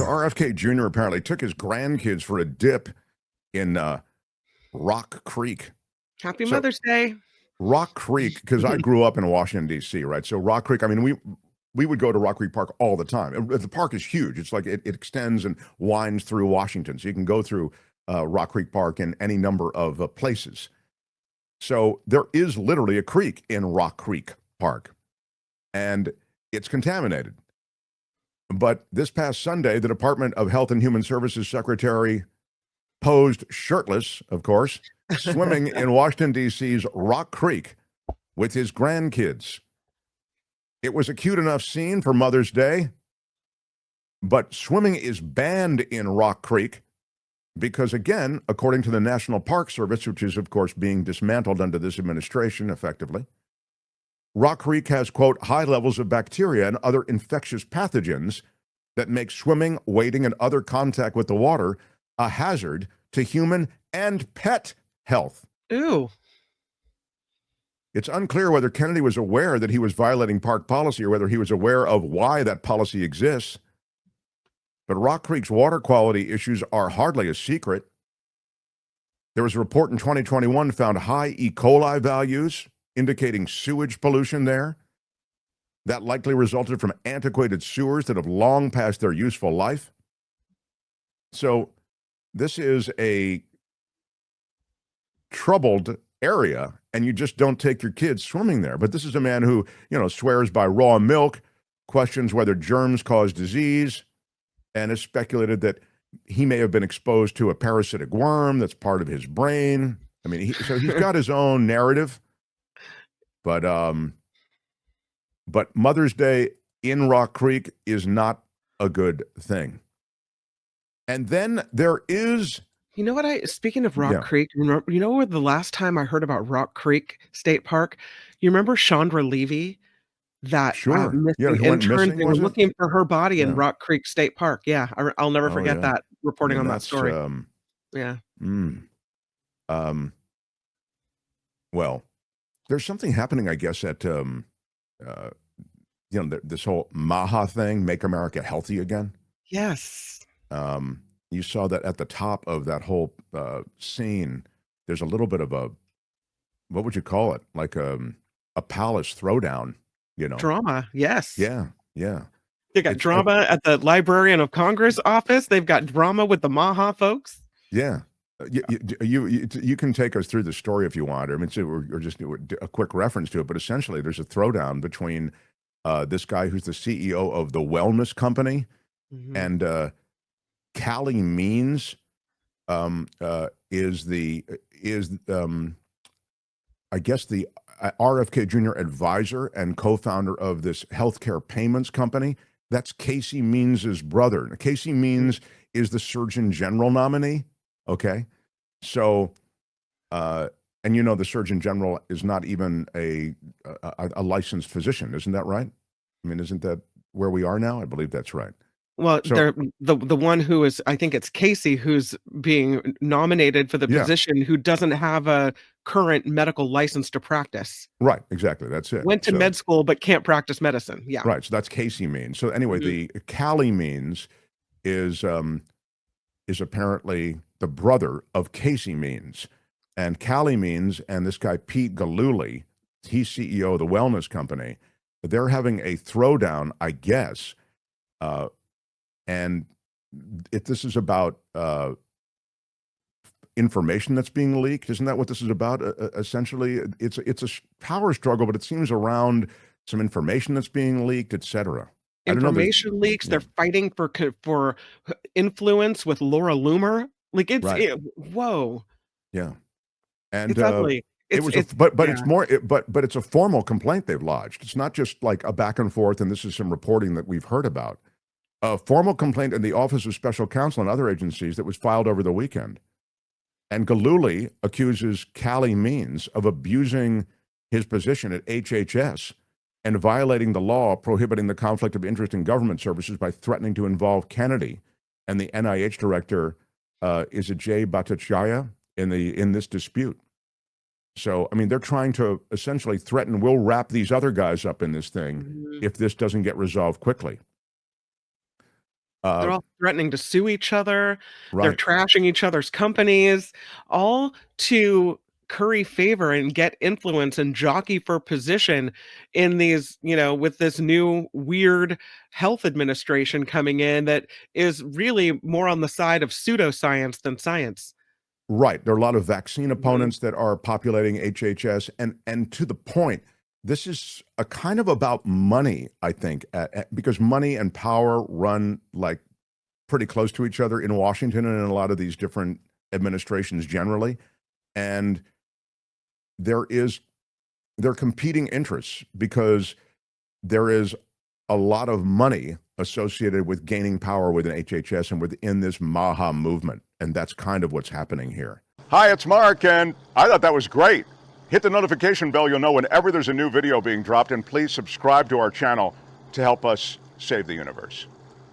So RFK Jr. apparently took his grandkids for a dip in Rock Creek. Happy So Mother's Day. Rock Creek, because I grew up in Washington, D.C., right? So Rock Creek, I mean, we would go to Rock Creek Park all the time. The park is huge. It's like it extends and winds through Washington. So you can go through Rock Creek Park in any number of places. So there is literally a creek in Rock Creek Park, and it's contaminated. But this past Sunday, the Department of Health and Human Services Secretary posed shirtless, of course, swimming in Washington, D.C.'s Rock Creek with his grandkids. It was a cute enough scene for Mother's Day, but swimming is banned in Rock Creek because, again, according to the National Park Service, which is, of course, being dismantled under this administration effectively, Rock Creek has, quote, high levels of bacteria and other infectious pathogens that make swimming, wading, and other contact with the water a hazard to human and pet health. Ooh. It's unclear whether Kennedy was aware that he was violating park policy or whether he was aware of why that policy exists. But Rock Creek's water quality issues are hardly a secret. There was a report in 2021 found high E. coli values indicating sewage pollution there. That likely resulted from antiquated sewers that have long passed their useful life. So this is a troubled area, and you just don't take your kids swimming there. But this is a man who, swears by raw milk, questions whether germs cause disease, and has speculated that he may have been exposed to a parasitic worm that's part of his brain. I mean, so he's got his own narrative. But Mother's Day in Rock Creek is not a good thing. And then there is... You know what? Speaking of Rock Creek, where the last time I heard about Rock Creek State Park, you remember Chandra Levy? That missing intern, they were looking for her body in Rock Creek State Park. Yeah, I'll never forget that reporting on that story. Well, there's something happening, I guess, at this whole MAHA thing, Make America Healthy Again. Yes. You saw that at the top of that whole scene. There's a little bit of a, what would you call it? Like a palace throwdown. Drama. Yes. Yeah. They got drama at the Librarian of Congress office. They've got drama with the MAHA folks. Yeah. You can take us through the story if you want. I mean, or just a quick reference to it, but essentially there's a throwdown between this guy who's the CEO of the wellness company and Callie Means is I guess the RFK Jr. advisor and co-founder of this healthcare payments company. That's Casey Means's brother. Now, Casey Means is the Surgeon General nominee. Okay. So, and the Surgeon General is not even a licensed physician. Isn't that right? I mean, isn't that where we are now? I believe that's right. Well, so, the one who is, I think it's Casey, who's being nominated for the position, who doesn't have a current medical license to practice. Right, exactly. That's it. Went to med school, but can't practice medicine. Yeah. Right. So that's Casey Means. So anyway, the Callie Means is apparently the brother of Casey Means. And Callie Means and this guy, Pete Gallulli, he's CEO of the wellness company. They're having a throwdown, I guess. And if this is about information that's being leaked, isn't that what this is about? Essentially, it's a power struggle, but it seems around some information that's being leaked, etc. Information leaks. They're fighting for influence with Laura Loomer. Like whoa. Yeah, and it's ugly. But it's a formal complaint they've lodged. It's not just like a back and forth, and this is some reporting that we've heard about. A formal complaint in the Office of Special Counsel and other agencies that was filed over the weekend. And Gallulli accuses Callie Means of abusing his position at HHS and violating the law prohibiting the conflict of interest in government services by threatening to involve Kennedy and the NIH director, is it Jay Bhattacharya, in this dispute. So, I mean, they're trying to essentially threaten, we'll wrap these other guys up in this thing if this doesn't get resolved quickly. They're all threatening to sue each other. They're Right. trashing each other's companies, all to curry favor and get influence and jockey for position in these, with this new weird health administration coming in that is really more on the side of pseudoscience than science. Right. There are a lot of vaccine opponents that are populating HHS, and to the point, this is a kind of about money, I think, because money and power run like pretty close to each other in Washington and in a lot of these different administrations generally. And they're competing interests because there is a lot of money associated with gaining power within HHS and within this MAHA movement. And that's kind of what's happening here. Hi, it's Mark, and I thought that was great. Hit the notification bell, you'll know whenever there's a new video being dropped, and please subscribe to our channel to help us save the universe.